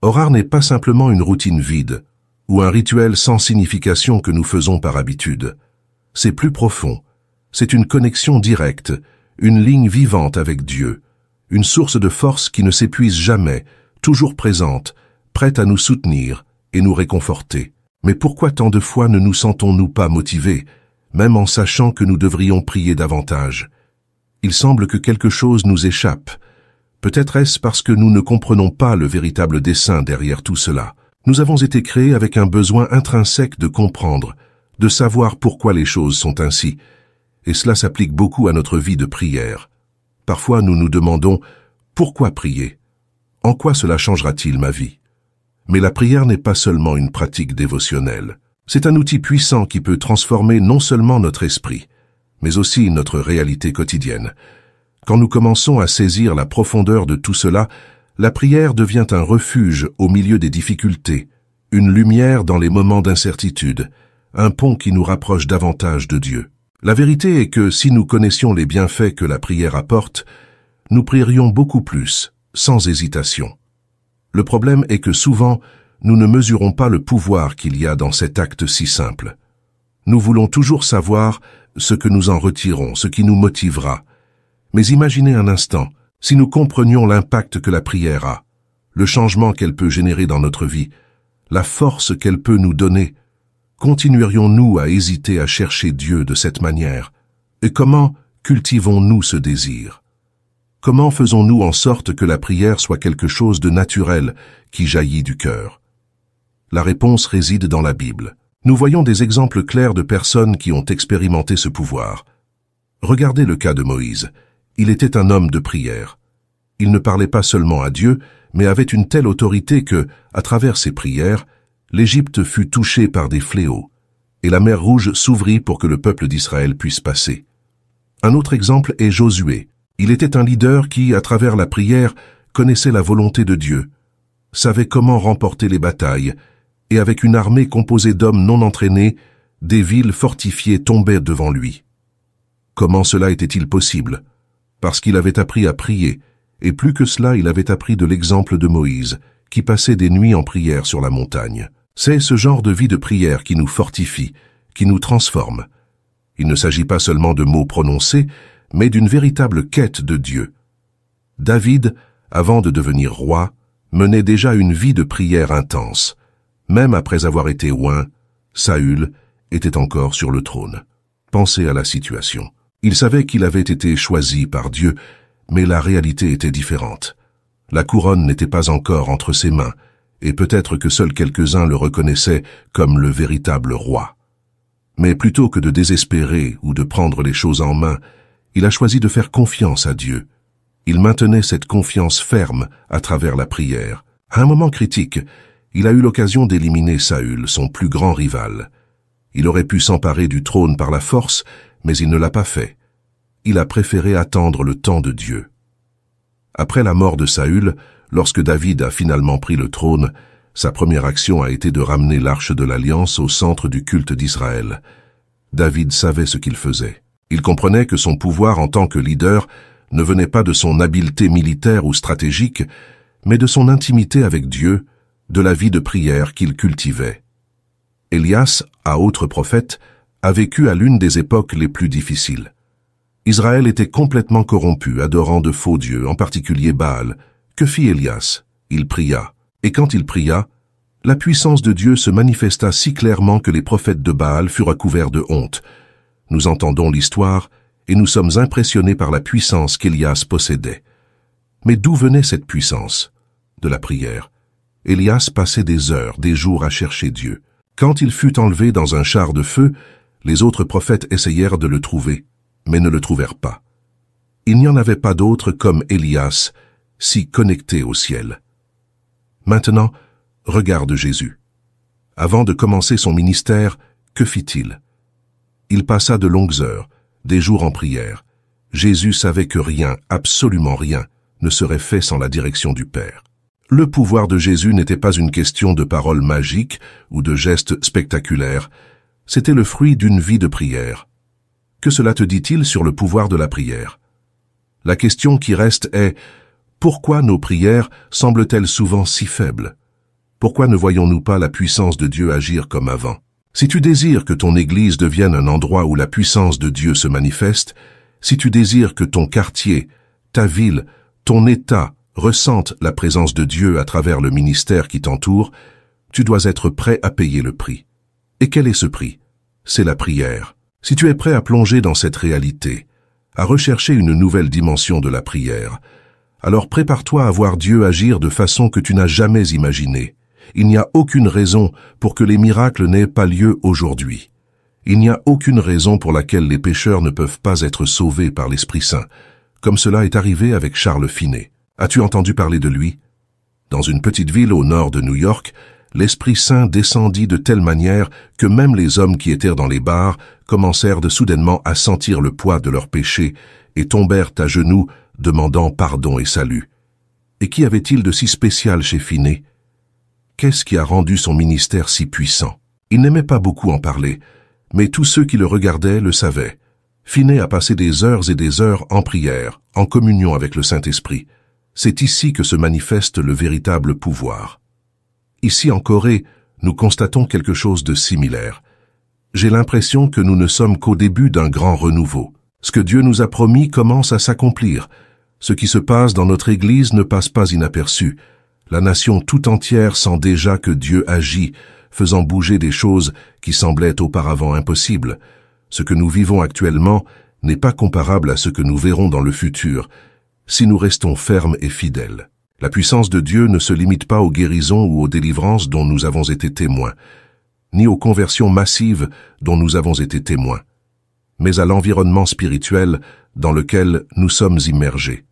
Orar n'est pas simplement une routine vide, ou un rituel sans signification que nous faisons par habitude. C'est plus profond. C'est une connexion directe, une ligne vivante avec Dieu, une source de force qui ne s'épuise jamais, toujours présente, prête à nous soutenir et nous réconforter. Mais pourquoi tant de fois ne nous sentons-nous pas motivés, même en sachant que nous devrions prier davantage? Il semble que quelque chose nous échappe. Peut-être est-ce parce que nous ne comprenons pas le véritable dessein derrière tout cela. Nous avons été créés avec un besoin intrinsèque de comprendre, de savoir pourquoi les choses sont ainsi. Et cela s'applique beaucoup à notre vie de prière. Parfois nous nous demandons « Pourquoi prier? En quoi cela changera-t-il ma vie ?» Mais la prière n'est pas seulement une pratique dévotionnelle. C'est un outil puissant qui peut transformer non seulement notre esprit, mais aussi notre réalité quotidienne. Quand nous commençons à saisir la profondeur de tout cela, la prière devient un refuge au milieu des difficultés, une lumière dans les moments d'incertitude, un pont qui nous rapproche davantage de Dieu. La vérité est que si nous connaissions les bienfaits que la prière apporte, nous prierions beaucoup plus, sans hésitation. Le problème est que souvent, nous ne mesurons pas le pouvoir qu'il y a dans cet acte si simple. Nous voulons toujours savoir ce que nous en retirons, ce qui nous motivera. Mais imaginez un instant, si nous comprenions l'impact que la prière a, le changement qu'elle peut générer dans notre vie, la force qu'elle peut nous donner, continuerions-nous à hésiter à chercher Dieu de cette manière? Et comment cultivons-nous ce désir? Comment faisons-nous en sorte que la prière soit quelque chose de naturel qui jaillit du cœur? La réponse réside dans la Bible. Nous voyons des exemples clairs de personnes qui ont expérimenté ce pouvoir. Regardez le cas de Moïse. Il était un homme de prière. Il ne parlait pas seulement à Dieu, mais avait une telle autorité que, à travers ses prières, l'Égypte fut touchée par des fléaux, et la mer Rouge s'ouvrit pour que le peuple d'Israël puisse passer. Un autre exemple est Josué. Il était un leader qui, à travers la prière, connaissait la volonté de Dieu, savait comment remporter les batailles, et avec une armée composée d'hommes non entraînés, des villes fortifiées tombaient devant lui. Comment cela était-il possible? Parce qu'il avait appris à prier, et plus que cela, il avait appris de l'exemple de Moïse, qui passait des nuits en prière sur la montagne. C'est ce genre de vie de prière qui nous fortifie, qui nous transforme. Il ne s'agit pas seulement de mots prononcés, mais d'une véritable quête de Dieu. David, avant de devenir roi, menait déjà une vie de prière intense. Même après avoir été oint, Saül était encore sur le trône. Pensez à la situation. Il savait qu'il avait été choisi par Dieu, mais la réalité était différente. La couronne n'était pas encore entre ses mains, et peut-être que seuls quelques-uns le reconnaissaient comme le véritable roi. Mais plutôt que de désespérer ou de prendre les choses en main, il a choisi de faire confiance à Dieu. Il maintenait cette confiance ferme à travers la prière. À un moment critique, il a eu l'occasion d'éliminer Saül, son plus grand rival. Il aurait pu s'emparer du trône par la force, mais il ne l'a pas fait. Il a préféré attendre le temps de Dieu. Après la mort de Saül, lorsque David a finalement pris le trône, sa première action a été de ramener l'arche de l'Alliance au centre du culte d'Israël. David savait ce qu'il faisait. Il comprenait que son pouvoir en tant que leader ne venait pas de son habileté militaire ou stratégique, mais de son intimité avec Dieu, de la vie de prière qu'il cultivait. Élias, à autre prophète, a vécu à l'une des époques les plus difficiles. Israël était complètement corrompu, adorant de faux dieux, en particulier Baal. Que fit Élias? Il pria. Et quand il pria, la puissance de Dieu se manifesta si clairement que les prophètes de Baal furent recouverts de honte. Nous entendons l'histoire et nous sommes impressionnés par la puissance qu'Élias possédait. Mais d'où venait cette puissance? De la prière. Élias passait des heures, des jours à chercher Dieu. Quand il fut enlevé dans un char de feu, les autres prophètes essayèrent de le trouver, mais ne le trouvèrent pas. Il n'y en avait pas d'autre comme Élias, si connecté au ciel. Maintenant, regarde Jésus. Avant de commencer son ministère, que fit-il? Il passa de longues heures, des jours en prière. Jésus savait que rien, absolument rien, ne serait fait sans la direction du Père. Le pouvoir de Jésus n'était pas une question de paroles magiques ou de gestes spectaculaires, c'était le fruit d'une vie de prière. Que cela te dit-il sur le pouvoir de la prière? La question qui reste est, pourquoi nos prières semblent-elles souvent si faibles? Pourquoi ne voyons-nous pas la puissance de Dieu agir comme avant? Si tu désires que ton église devienne un endroit où la puissance de Dieu se manifeste, si tu désires que ton quartier, ta ville, ton État ressentent la présence de Dieu à travers le ministère qui t'entoure, tu dois être prêt à payer le prix. Et quel est ce prix? C'est la prière. Si tu es prêt à plonger dans cette réalité, à rechercher une nouvelle dimension de la prière, alors prépare-toi à voir Dieu agir de façon que tu n'as jamais imaginée. Il n'y a aucune raison pour que les miracles n'aient pas lieu aujourd'hui. Il n'y a aucune raison pour laquelle les pécheurs ne peuvent pas être sauvés par l'Esprit Saint, comme cela est arrivé avec Charles Finet. As-tu entendu parler de lui? Dans une petite ville au nord de New York, l'Esprit Saint descendit de telle manière que même les hommes qui étaient dans les bars commencèrent de soudainement à sentir le poids de leurs péchés et tombèrent à genoux, demandant pardon et salut. Et qu'y avait-il de si spécial chez Finet? Qu'est-ce qui a rendu son ministère si puissant? Il n'aimait pas beaucoup en parler, mais tous ceux qui le regardaient le savaient. Finet a passé des heures et des heures en prière, en communion avec le Saint-Esprit. C'est ici que se manifeste le véritable pouvoir. Ici en Corée, nous constatons quelque chose de similaire. J'ai l'impression que nous ne sommes qu'au début d'un grand renouveau. Ce que Dieu nous a promis commence à s'accomplir. Ce qui se passe dans notre Église ne passe pas inaperçu. La nation tout entière sent déjà que Dieu agit, faisant bouger des choses qui semblaient auparavant impossibles. Ce que nous vivons actuellement n'est pas comparable à ce que nous verrons dans le futur, si nous restons fermes et fidèles. La puissance de Dieu ne se limite pas aux guérisons ou aux délivrances dont nous avons été témoins, ni aux conversions massives dont nous avons été témoins, mais à l'environnement spirituel dans lequel nous sommes immergés.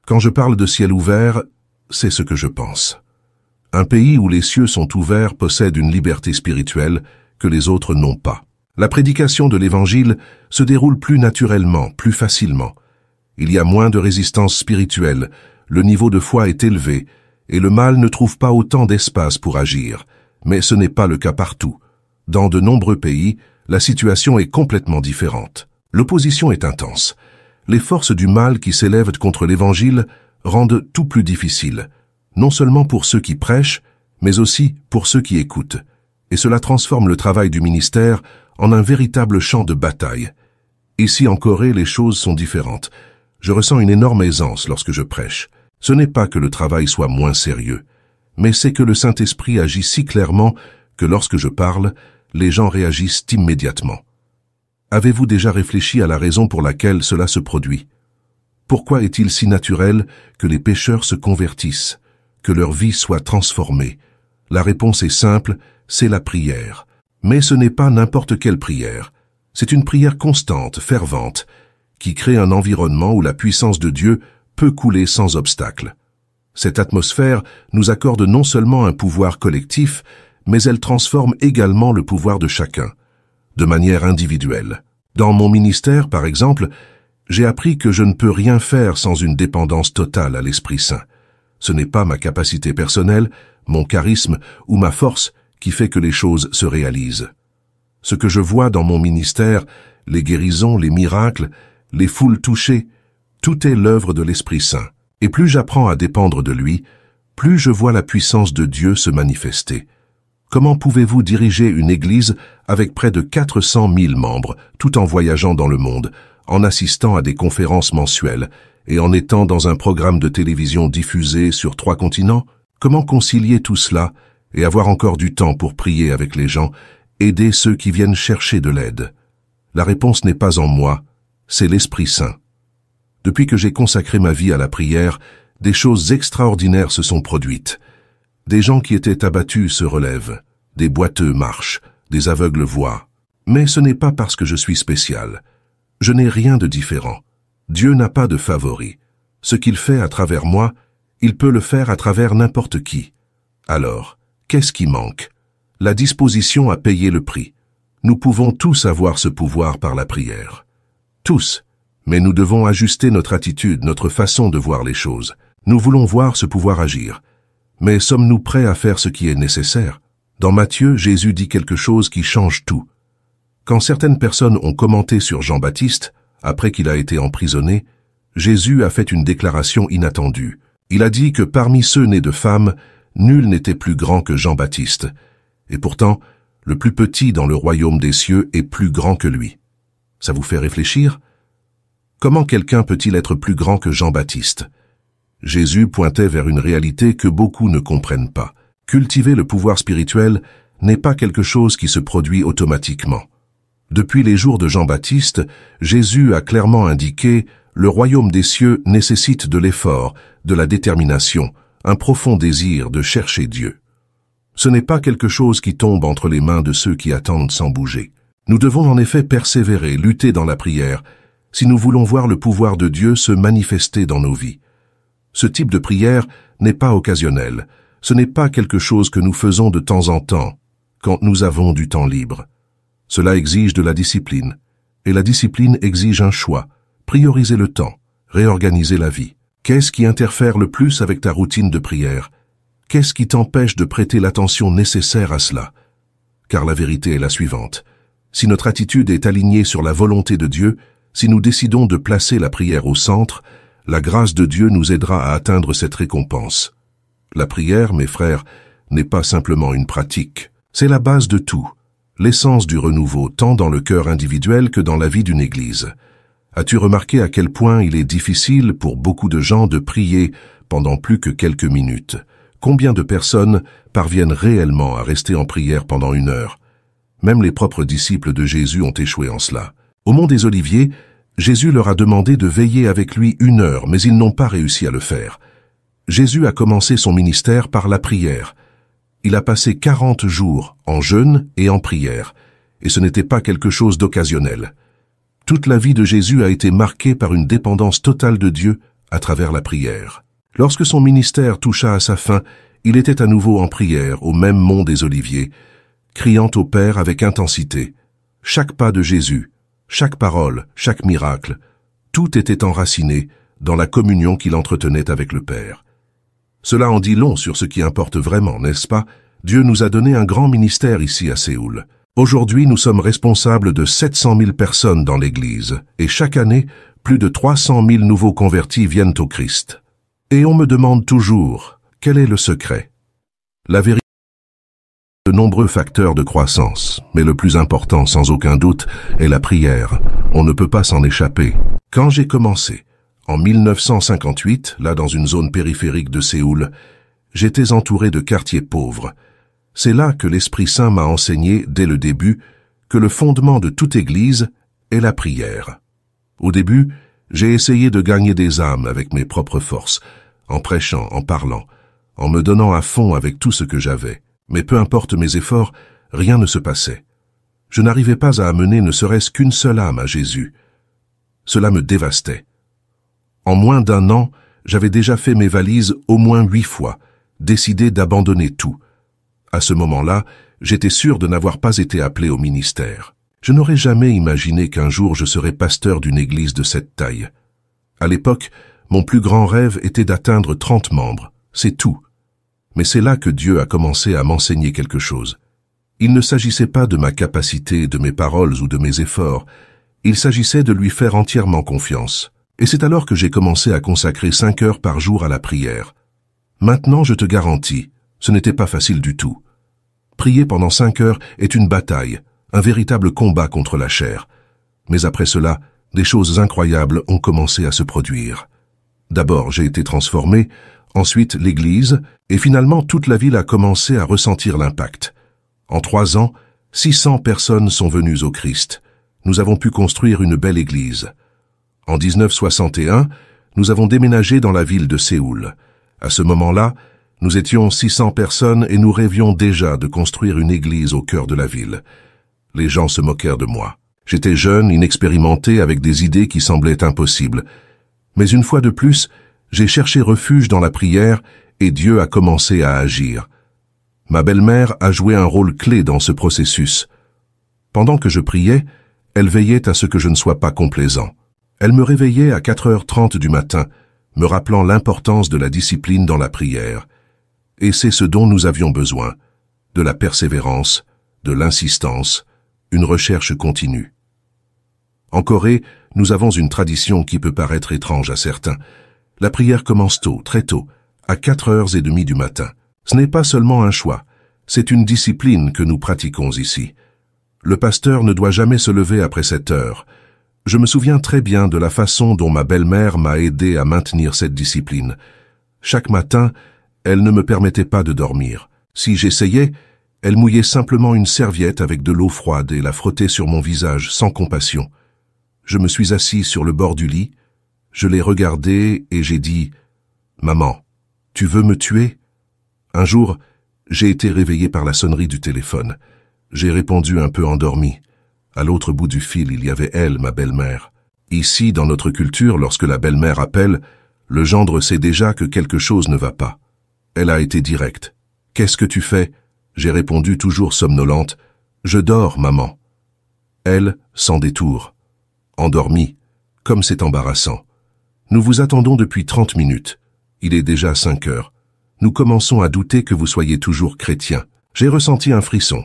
Quand je parle de ciel ouvert, c'est ce que je pense. Un pays où les cieux sont ouverts possède une liberté spirituelle que les autres n'ont pas. La prédication de l'Évangile se déroule plus naturellement, plus facilement. Il y a moins de résistance spirituelle, le niveau de foi est élevé, et le mal ne trouve pas autant d'espace pour agir. Mais ce n'est pas le cas partout. Dans de nombreux pays, la situation est complètement différente. L'opposition est intense. Les forces du mal qui s'élèvent contre l'Évangile rendent tout plus difficile, non seulement pour ceux qui prêchent, mais aussi pour ceux qui écoutent. Et cela transforme le travail du ministère en un véritable champ de bataille. Ici en Corée, les choses sont différentes. Je ressens une énorme aisance lorsque je prêche. Ce n'est pas que le travail soit moins sérieux, mais c'est que le Saint-Esprit agit si clairement que lorsque je parle, les gens réagissent immédiatement. Avez-vous déjà réfléchi à la raison pour laquelle cela se produit? Pourquoi est-il si naturel que les pécheurs se convertissent, que leur vie soit transformée? La réponse est simple, c'est la prière. Mais ce n'est pas n'importe quelle prière. C'est une prière constante, fervente, qui crée un environnement où la puissance de Dieu peut couler sans obstacle. Cette atmosphère nous accorde non seulement un pouvoir collectif, mais elle transforme également le pouvoir de chacun, de manière individuelle. Dans mon ministère, par exemple, j'ai appris que je ne peux rien faire sans une dépendance totale à l'Esprit Saint. Ce n'est pas ma capacité personnelle, mon charisme ou ma force qui fait que les choses se réalisent. Ce que je vois dans mon ministère, les guérisons, les miracles, les foules touchées, tout est l'œuvre de l'Esprit Saint. Et plus j'apprends à dépendre de lui, plus je vois la puissance de Dieu se manifester. Comment pouvez-vous diriger une église avec près de 400 000 membres, tout en voyageant dans le monde, en assistant à des conférences mensuelles et en étant dans un programme de télévision diffusé sur 3 continents? Comment concilier tout cela et avoir encore du temps pour prier avec les gens, aider ceux qui viennent chercher de l'aide? La réponse n'est pas en moi, c'est l'Esprit Saint. Depuis que j'ai consacré ma vie à la prière, des choses extraordinaires se sont produites. Des gens qui étaient abattus se relèvent, des boiteux marchent, des aveugles voient. Mais ce n'est pas parce que je suis spécial. Je n'ai rien de différent. Dieu n'a pas de favori. Ce qu'il fait à travers moi, il peut le faire à travers n'importe qui. Alors, qu'est-ce qui manque? La disposition à payer le prix. Nous pouvons tous avoir ce pouvoir par la prière. Tous. Mais nous devons ajuster notre attitude, notre façon de voir les choses. Nous voulons voir ce pouvoir agir. Mais sommes-nous prêts à faire ce qui est nécessaire? Dans Matthieu, Jésus dit quelque chose qui change tout. Quand certaines personnes ont commenté sur Jean-Baptiste, après qu'il a été emprisonné, Jésus a fait une déclaration inattendue. Il a dit que parmi ceux nés de femmes, Nul n'était plus grand que Jean-Baptiste, et pourtant, le plus petit dans le royaume des cieux est plus grand que lui. Ça vous fait réfléchir? Comment quelqu'un peut-il être plus grand que Jean-Baptiste? Jésus pointait vers une réalité que beaucoup ne comprennent pas. Cultiver le pouvoir spirituel n'est pas quelque chose qui se produit automatiquement. Depuis les jours de Jean-Baptiste, Jésus a clairement indiqué « Le royaume des cieux nécessite de l'effort, de la détermination, un profond désir de chercher Dieu. » Ce n'est pas quelque chose qui tombe entre les mains de ceux qui attendent sans bouger. Nous devons en effet persévérer, lutter dans la prière, si nous voulons voir le pouvoir de Dieu se manifester dans nos vies. Ce type de prière n'est pas occasionnel. Ce n'est pas quelque chose que nous faisons de temps en temps, quand nous avons du temps libre. Cela exige de la discipline, et la discipline exige un choix, prioriser le temps, réorganiser la vie. Qu'est-ce qui interfère le plus avec ta routine de prière? Qu'est-ce qui t'empêche de prêter l'attention nécessaire à cela? Car la vérité est la suivante. Si notre attitude est alignée sur la volonté de Dieu, si nous décidons de placer la prière au centre, la grâce de Dieu nous aidera à atteindre cette récompense. La prière, mes frères, n'est pas simplement une pratique. C'est la base de tout, l'essence du renouveau, tant dans le cœur individuel que dans la vie d'une église. As-tu remarqué à quel point il est difficile pour beaucoup de gens de prier pendant plus que quelques minutes? Combien de personnes parviennent réellement à rester en prière pendant 1 heure? Même les propres disciples de Jésus ont échoué en cela. Au mont des Oliviers, Jésus leur a demandé de veiller avec lui 1 heure, mais ils n'ont pas réussi à le faire. Jésus a commencé son ministère par la prière. Il a passé 40 jours en jeûne et en prière, et ce n'était pas quelque chose d'occasionnel. Toute la vie de Jésus a été marquée par une dépendance totale de Dieu à travers la prière. Lorsque son ministère toucha à sa fin, il était à nouveau en prière au même mont des Oliviers, criant au Père avec intensité. Chaque pas de Jésus, chaque parole, chaque miracle, tout était enraciné dans la communion qu'il entretenait avec le Père. Cela en dit long sur ce qui importe vraiment, n'est-ce pas? Dieu nous a donné un grand ministère ici à Séoul. Aujourd'hui, nous sommes responsables de 700 000 personnes dans l'Église, et chaque année, plus de 300 000 nouveaux convertis viennent au Christ. Et on me demande toujours, quel est le secret? La vérité est de nombreux facteurs de croissance, mais le plus important, sans aucun doute, est la prière. On ne peut pas s'en échapper. Quand j'ai commencé, en 1958, là dans une zone périphérique de Séoul, j'étais entouré de quartiers pauvres. C'est là que l'Esprit Saint m'a enseigné, dès le début, que le fondement de toute Église est la prière. Au début, j'ai essayé de gagner des âmes avec mes propres forces, en prêchant, en parlant, en me donnant à fond avec tout ce que j'avais. Mais peu importe mes efforts, rien ne se passait. Je n'arrivais pas à amener ne serait-ce qu'une seule âme à Jésus. Cela me dévastait. En moins d'1 an, j'avais déjà fait mes valises au moins 8 fois, décidé d'abandonner tout. À ce moment-là, j'étais sûr de n'avoir pas été appelé au ministère. Je n'aurais jamais imaginé qu'un jour je serais pasteur d'une église de cette taille. À l'époque, mon plus grand rêve était d'atteindre 30 membres, c'est tout. Mais c'est là que Dieu a commencé à m'enseigner quelque chose. Il ne s'agissait pas de ma capacité, de mes paroles ou de mes efforts. Il s'agissait de lui faire entièrement confiance. Et c'est alors que j'ai commencé à consacrer 5 heures par jour à la prière. Maintenant, je te garantis, ce n'était pas facile du tout. Prier pendant 5 heures est une bataille, un véritable combat contre la chair. Mais après cela, des choses incroyables ont commencé à se produire. D'abord, j'ai été transformé, ensuite l'Église, et finalement toute la ville a commencé à ressentir l'impact. En 3 ans, 600 personnes sont venues au Christ. Nous avons pu construire une belle Église. En 1961, nous avons déménagé dans la ville de Séoul. À ce moment-là, nous étions 600 personnes et nous rêvions déjà de construire une église au cœur de la ville. Les gens se moquèrent de moi. J'étais jeune, inexpérimenté, avec des idées qui semblaient impossibles. Mais une fois de plus, j'ai cherché refuge dans la prière et Dieu a commencé à agir. Ma belle-mère a joué un rôle clé dans ce processus. Pendant que je priais, elle veillait à ce que je ne sois pas complaisant. Elle me réveillait à 4h30 du matin, me rappelant l'importance de la discipline dans la prière. Et c'est ce dont nous avions besoin, de la persévérance, de l'insistance, une recherche continue. En Corée, nous avons une tradition qui peut paraître étrange à certains. La prière commence tôt, très tôt, à 4h30 du matin. Ce n'est pas seulement un choix, c'est une discipline que nous pratiquons ici. Le pasteur ne doit jamais se lever après 7 heures. Je me souviens très bien de la façon dont ma belle-mère m'a aidé à maintenir cette discipline. Chaque matin, elle ne me permettait pas de dormir. Si j'essayais, elle mouillait simplement une serviette avec de l'eau froide et la frottait sur mon visage sans compassion. Je me suis assis sur le bord du lit, je l'ai regardée et j'ai dit « Maman, tu veux me tuer ?» Un jour, j'ai été réveillé par la sonnerie du téléphone. J'ai répondu un peu endormi. À l'autre bout du fil, il y avait elle, ma belle-mère. Ici, dans notre culture, lorsque la belle-mère appelle, le gendre sait déjà que quelque chose ne va pas. Elle a été directe. « Qu'est-ce que tu fais ?» J'ai répondu toujours somnolente. « Je dors, maman. » Elle, sans détour. Endormie. Comme c'est embarrassant. Nous vous attendons depuis 30 minutes. Il est déjà 5 heures. Nous commençons à douter que vous soyez toujours chrétien. J'ai ressenti un frisson.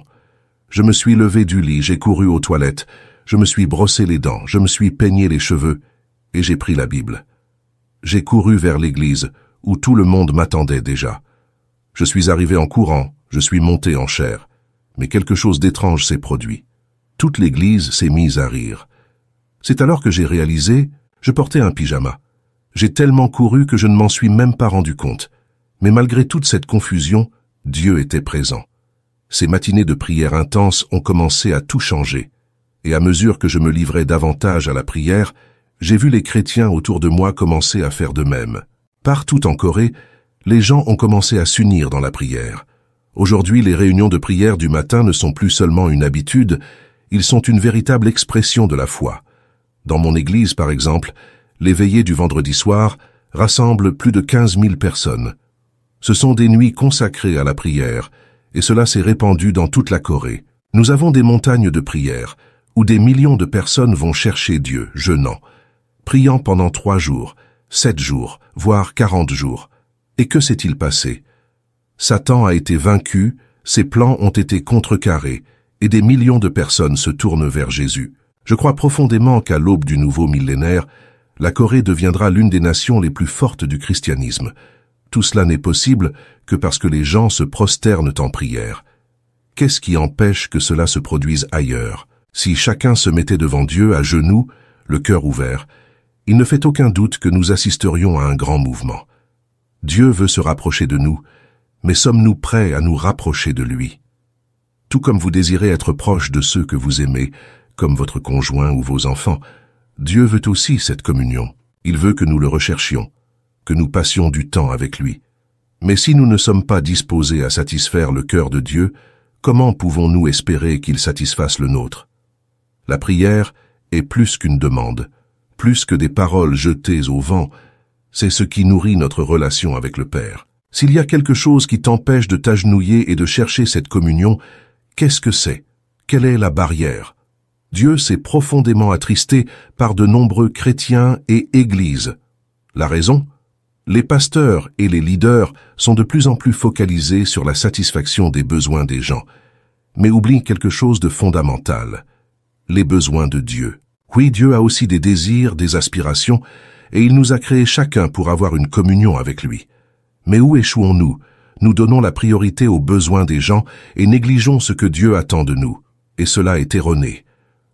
Je me suis levé du lit, j'ai couru aux toilettes, je me suis brossé les dents, je me suis peigné les cheveux, et j'ai pris la Bible. J'ai couru vers l'église, où tout le monde m'attendait déjà. Je suis arrivé en courant, je suis monté en chair. Mais quelque chose d'étrange s'est produit. Toute l'église s'est mise à rire. C'est alors que j'ai réalisé, je portais un pyjama. J'ai tellement couru que je ne m'en suis même pas rendu compte. Mais malgré toute cette confusion, Dieu était présent. Ces matinées de prière intense ont commencé à tout changer. Et à mesure que je me livrais davantage à la prière, j'ai vu les chrétiens autour de moi commencer à faire de même. Partout en Corée, les gens ont commencé à s'unir dans la prière. Aujourd'hui, les réunions de prière du matin ne sont plus seulement une habitude, ils sont une véritable expression de la foi. Dans mon église, par exemple, les veillées du vendredi soir rassemblent plus de 15 000 personnes. Ce sont des nuits consacrées à la prière, et cela s'est répandu dans toute la Corée. Nous avons des montagnes de prière, où des millions de personnes vont chercher Dieu, jeûnant, priant pendant 3 jours, 7 jours, voire 40 jours. Et que s'est-il passé? Satan a été vaincu, ses plans ont été contrecarrés, et des millions de personnes se tournent vers Jésus. Je crois profondément qu'à l'aube du nouveau millénaire, la Corée deviendra l'une des nations les plus fortes du christianisme. Tout cela n'est possible que parce que les gens se prosternent en prière. Qu'est-ce qui empêche que cela se produise ailleurs? Si chacun se mettait devant Dieu à genoux, le cœur ouvert, il ne fait aucun doute que nous assisterions à un grand mouvement. Dieu veut se rapprocher de nous, mais sommes-nous prêts à nous rapprocher de lui? Tout comme vous désirez être proche de ceux que vous aimez, comme votre conjoint ou vos enfants, Dieu veut aussi cette communion. Il veut que nous le recherchions, que nous passions du temps avec lui. Mais si nous ne sommes pas disposés à satisfaire le cœur de Dieu, comment pouvons-nous espérer qu'il satisfasse le nôtre? La prière est plus qu'une demande, plus que des paroles jetées au vent, c'est ce qui nourrit notre relation avec le Père. S'il y a quelque chose qui t'empêche de t'agenouiller et de chercher cette communion, qu'est-ce que c'est? Quelle est la barrière? Dieu s'est profondément attristé par de nombreux chrétiens et églises. La raison? Les pasteurs et les leaders sont de plus en plus focalisés sur la satisfaction des besoins des gens, mais oublient quelque chose de fondamental, les besoins de Dieu. Oui, Dieu a aussi des désirs, des aspirations, et il nous a créés chacun pour avoir une communion avec lui. Mais où échouons-nous? Nous donnons la priorité aux besoins des gens et négligeons ce que Dieu attend de nous. Et cela est erroné.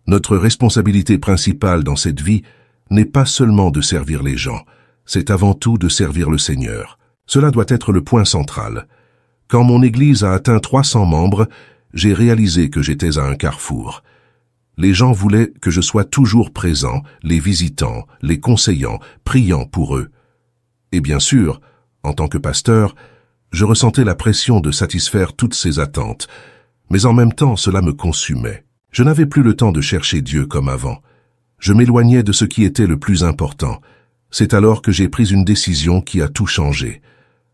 Notre responsabilité principale dans cette vie n'est pas seulement de servir les gens, c'est avant tout de servir le Seigneur. Cela doit être le point central. Quand mon Église a atteint 300 membres, j'ai réalisé que j'étais à un carrefour. Les gens voulaient que je sois toujours présent, les visitant, les conseillant, priant pour eux. Et bien sûr, en tant que pasteur, je ressentais la pression de satisfaire toutes ces attentes, mais en même temps cela me consumait. Je n'avais plus le temps de chercher Dieu comme avant. Je m'éloignais de ce qui était le plus important. C'est alors que j'ai pris une décision qui a tout changé.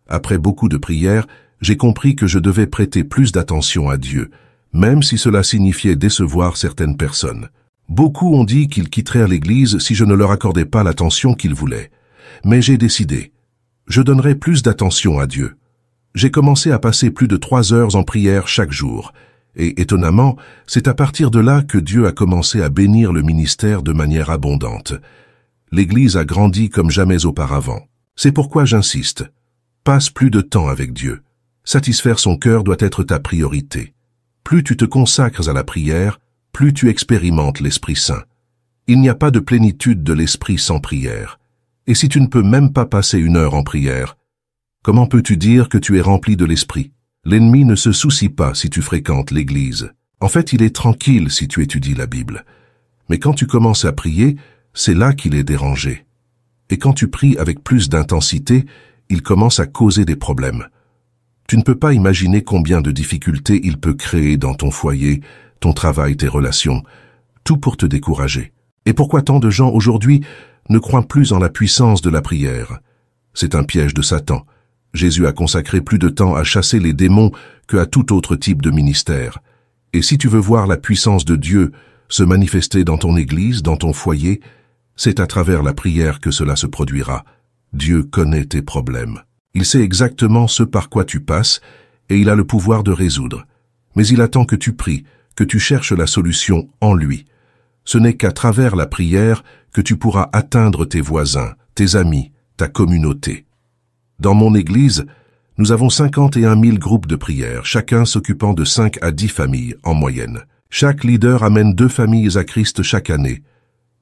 Après beaucoup de prières, j'ai compris que je devais prêter plus d'attention à Dieu, même si cela signifiait décevoir certaines personnes. Beaucoup ont dit qu'ils quitteraient l'Église si je ne leur accordais pas l'attention qu'ils voulaient. Mais j'ai décidé. Je donnerai plus d'attention à Dieu. J'ai commencé à passer plus de 3 heures en prière chaque jour. Et étonnamment, c'est à partir de là que Dieu a commencé à bénir le ministère de manière abondante. L'Église a grandi comme jamais auparavant. C'est pourquoi j'insiste. Passe plus de temps avec Dieu. Satisfaire son cœur doit être ta priorité. Plus tu te consacres à la prière, plus tu expérimentes l'Esprit Saint. Il n'y a pas de plénitude de l'Esprit sans prière. Et si tu ne peux même pas passer 1 heure en prière, comment peux-tu dire que tu es rempli de l'Esprit? L'ennemi ne se soucie pas si tu fréquentes l'Église. En fait, il est tranquille si tu étudies la Bible. Mais quand tu commences à prier, c'est là qu'il est dérangé. Et quand tu pries avec plus d'intensité, il commence à causer des problèmes. Tu ne peux pas imaginer combien de difficultés il peut créer dans ton foyer, ton travail, tes relations, tout pour te décourager. Et pourquoi tant de gens aujourd'hui ne croient plus en la puissance de la prière? C'est un piège de Satan. Jésus a consacré plus de temps à chasser les démons qu'à tout autre type de ministère. Et si tu veux voir la puissance de Dieu se manifester dans ton église, dans ton foyer, c'est à travers la prière que cela se produira. Dieu connaît tes problèmes. Il sait exactement ce par quoi tu passes et il a le pouvoir de résoudre. Mais il attend que tu pries, que tu cherches la solution en lui. Ce n'est qu'à travers la prière que tu pourras atteindre tes voisins, tes amis, ta communauté. Dans mon église, nous avons 51 000 groupes de prière, chacun s'occupant de 5 à 10 familles en moyenne. Chaque leader amène 2 familles à Christ chaque année.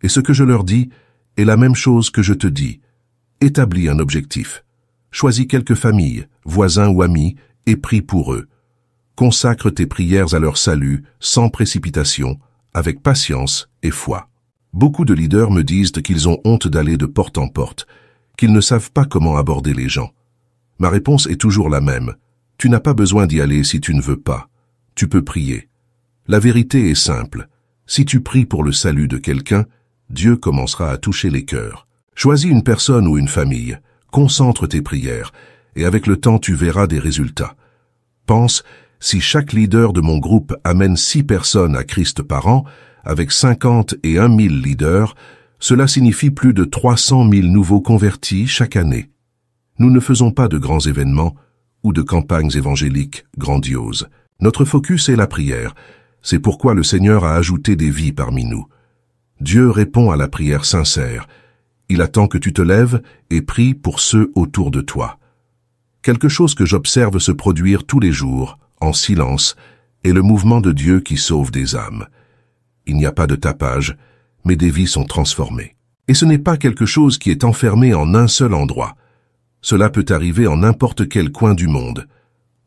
Et ce que je leur dis est la même chose que je te dis. Établis un objectif. Choisis quelques familles, voisins ou amis, et prie pour eux. Consacre tes prières à leur salut, sans précipitation, avec patience et foi. Beaucoup de leaders me disent qu'ils ont honte d'aller de porte en porte, qu'ils ne savent pas comment aborder les gens. Ma réponse est toujours la même. Tu n'as pas besoin d'y aller si tu ne veux pas. Tu peux prier. La vérité est simple. Si tu pries pour le salut de quelqu'un, Dieu commencera à toucher les cœurs. Choisis une personne ou une famille, concentre tes prières, et avec le temps tu verras des résultats. Pense, si chaque leader de mon groupe amène 6 personnes à Christ par an, avec 50 et 1 000 leaders, cela signifie plus de 300 000 nouveaux convertis chaque année. Nous ne faisons pas de grands événements ou de campagnes évangéliques grandioses. Notre focus est la prière. C'est pourquoi le Seigneur a ajouté des vies parmi nous. Dieu répond à la prière sincère. Il attend que tu te lèves et pries pour ceux autour de toi. Quelque chose que j'observe se produire tous les jours, en silence, est le mouvement de Dieu qui sauve des âmes. Il n'y a pas de tapage, mais des vies sont transformées. Et ce n'est pas quelque chose qui est enfermé en un seul endroit. Cela peut arriver en n'importe quel coin du monde.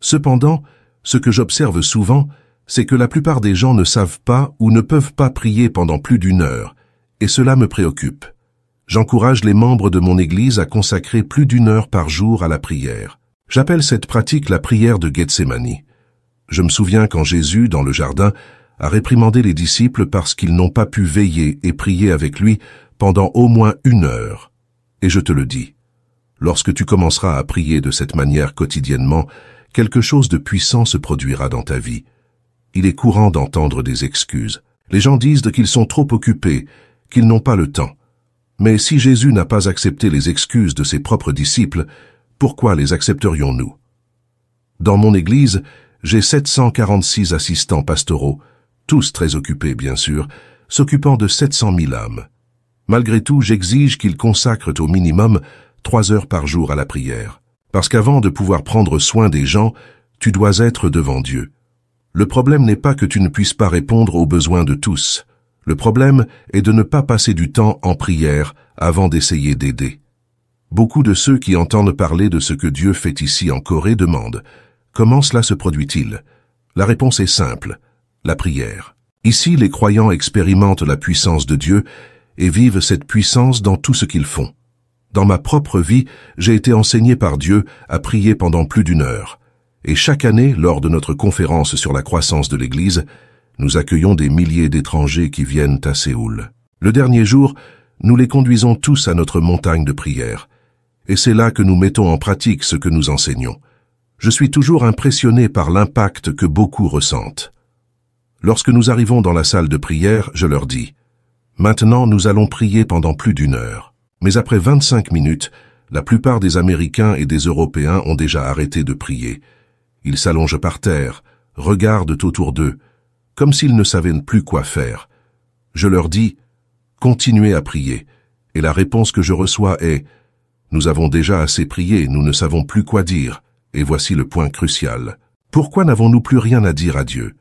Cependant, ce que j'observe souvent, c'est que la plupart des gens ne savent pas ou ne peuvent pas prier pendant plus d'1 heure, et cela me préoccupe. J'encourage les membres de mon Église à consacrer plus d'1 heure par jour à la prière. J'appelle cette pratique la prière de Gethsémani. Je me souviens quand Jésus, dans le jardin, a réprimandé les disciples parce qu'ils n'ont pas pu veiller et prier avec lui pendant au moins 1 heure. Et je te le dis, lorsque tu commenceras à prier de cette manière quotidiennement, quelque chose de puissant se produira dans ta vie. Il est courant d'entendre des excuses. Les gens disent qu'ils sont trop occupés, qu'ils n'ont pas le temps. Mais si Jésus n'a pas accepté les excuses de ses propres disciples, pourquoi les accepterions-nous? Dans mon Église, j'ai 746 assistants pastoraux, tous très occupés bien sûr, s'occupant de 700 000 âmes. Malgré tout, j'exige qu'ils consacrent au minimum 3 heures par jour à la prière. Parce qu'avant de pouvoir prendre soin des gens, tu dois être devant Dieu. Le problème n'est pas que tu ne puisses pas répondre aux besoins de tous. Le problème est de ne pas passer du temps en prière avant d'essayer d'aider. Beaucoup de ceux qui entendent parler de ce que Dieu fait ici en Corée demandent « Comment cela se produit-il » La réponse est simple, la prière. Ici, les croyants expérimentent la puissance de Dieu et vivent cette puissance dans tout ce qu'ils font. Dans ma propre vie, j'ai été enseigné par Dieu à prier pendant plus d'1 heure. Et chaque année, lors de notre conférence sur la croissance de l'Église, nous accueillons des milliers d'étrangers qui viennent à Séoul. Le dernier jour, nous les conduisons tous à notre montagne de prière. Et c'est là que nous mettons en pratique ce que nous enseignons. Je suis toujours impressionné par l'impact que beaucoup ressentent. Lorsque nous arrivons dans la salle de prière, je leur dis « Maintenant, nous allons prier pendant plus d'1 heure. » Mais après 25 minutes, la plupart des Américains et des Européens ont déjà arrêté de prier. Ils s'allongent par terre, regardent autour d'eux, comme s'ils ne savaient plus quoi faire. Je leur dis « Continuez à prier » et la réponse que je reçois est « Nous avons déjà assez prié, nous ne savons plus quoi dire » Et voici le point crucial. Pourquoi n'avons-nous plus rien à dire à Dieu?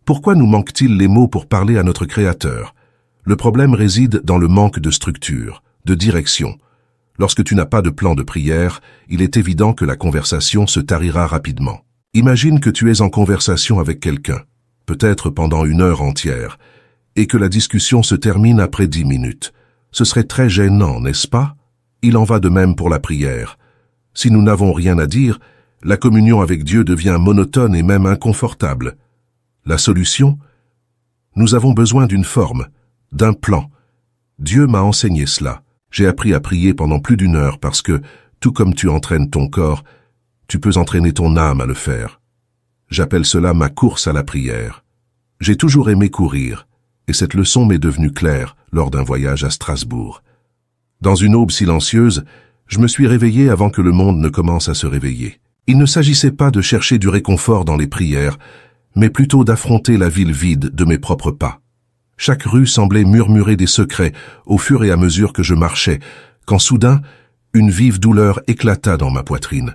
Pourquoi nous manque-t-il les mots pour parler à notre Créateur? Le problème réside dans le manque de structure, de direction. Lorsque tu n'as pas de plan de prière, il est évident que la conversation se tarira rapidement. Imagine que tu es en conversation avec quelqu'un, peut-être pendant 1 heure entière, et que la discussion se termine après 10 minutes. Ce serait très gênant, n'est-ce pas? Il en va de même pour la prière. Si nous n'avons rien à dire, la communion avec Dieu devient monotone et même inconfortable. La solution? Nous avons besoin d'une forme, d'un plan. Dieu m'a enseigné cela. J'ai appris à prier pendant plus d'1 heure parce que, tout comme tu entraînes ton corps, tu peux entraîner ton âme à le faire. J'appelle cela ma course à la prière. J'ai toujours aimé courir, et cette leçon m'est devenue claire lors d'un voyage à Strasbourg. Dans une aube silencieuse, je me suis réveillé avant que le monde ne commence à se réveiller. Il ne s'agissait pas de chercher du réconfort dans les prières, mais plutôt d'affronter la ville vide de mes propres pas. Chaque rue semblait murmurer des secrets au fur et à mesure que je marchais, quand soudain, une vive douleur éclata dans ma poitrine.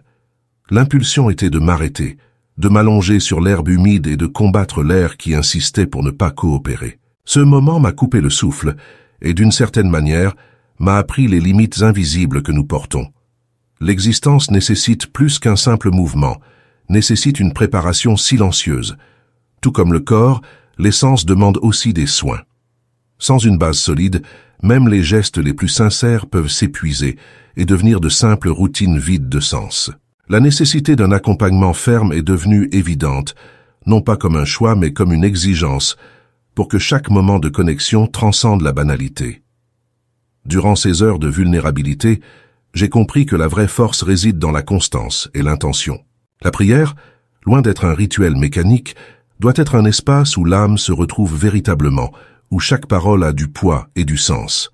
L'impulsion était de m'arrêter, de m'allonger sur l'herbe humide et de combattre l'air qui insistait pour ne pas coopérer. Ce moment m'a coupé le souffle et, d'une certaine manière, m'a appris les limites invisibles que nous portons. L'existence nécessite plus qu'un simple mouvement, nécessite une préparation silencieuse. Tout comme le corps, l'essence demande aussi des soins. Sans une base solide, même les gestes les plus sincères peuvent s'épuiser et devenir de simples routines vides de sens. La nécessité d'un accompagnement ferme est devenue évidente, non pas comme un choix mais comme une exigence, pour que chaque moment de connexion transcende la banalité. Durant ces heures de vulnérabilité, j'ai compris que la vraie force réside dans la constance et l'intention. La prière, loin d'être un rituel mécanique, doit être un espace où l'âme se retrouve véritablement, où chaque parole a du poids et du sens.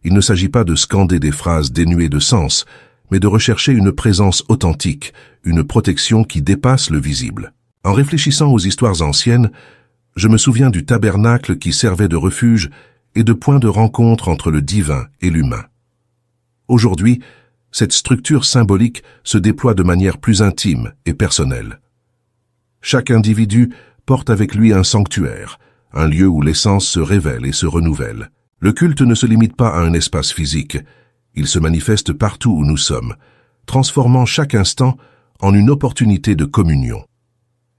Il ne s'agit pas de scander des phrases dénuées de sens, mais de rechercher une présence authentique, une protection qui dépasse le visible. En réfléchissant aux histoires anciennes, je me souviens du tabernacle qui servait de refuge et de point de rencontre entre le divin et l'humain. Aujourd'hui, cette structure symbolique se déploie de manière plus intime et personnelle. Chaque individu porte avec lui un sanctuaire, un lieu où l'essence se révèle et se renouvelle. Le culte ne se limite pas à un espace physique, il se manifeste partout où nous sommes, transformant chaque instant en une opportunité de communion.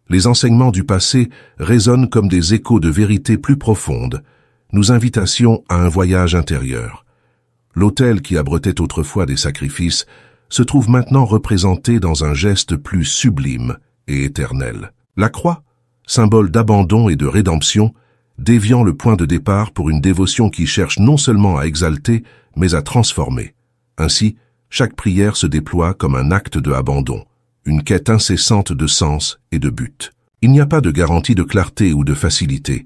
Les enseignements du passé résonnent comme des échos de vérités plus profondes, nous invitations à un voyage intérieur. L'autel qui abritait autrefois des sacrifices se trouve maintenant représenté dans un geste plus sublime et éternel. La croix, symbole d'abandon et de rédemption, déviant le point de départ pour une dévotion qui cherche non seulement à exalter, mais à transformer. Ainsi, chaque prière se déploie comme un acte de abandon, une quête incessante de sens et de but. Il n'y a pas de garantie de clarté ou de facilité,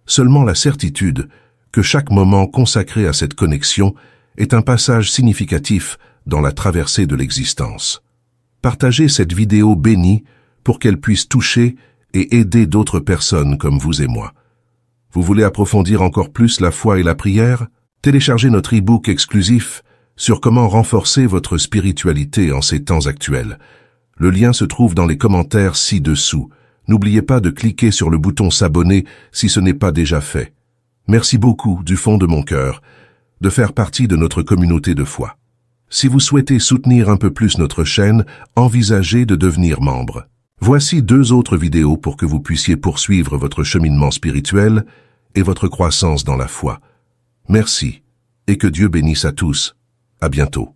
seulement la certitude que chaque moment consacré à cette connexion est un passage significatif dans la traversée de l'existence. Partagez cette vidéo bénie pour qu'elle puisse toucher et aider d'autres personnes comme vous et moi. Vous voulez approfondir encore plus la foi et la prière? Téléchargez notre e-book exclusif sur comment renforcer votre spiritualité en ces temps actuels. Le lien se trouve dans les commentaires ci-dessous. N'oubliez pas de cliquer sur le bouton s'abonner si ce n'est pas déjà fait. Merci beaucoup du fond de mon cœur de faire partie de notre communauté de foi. Si vous souhaitez soutenir un peu plus notre chaîne, envisagez de devenir membre. Voici 2 autres vidéos pour que vous puissiez poursuivre votre cheminement spirituel et votre croissance dans la foi. Merci et que Dieu bénisse à tous. À bientôt.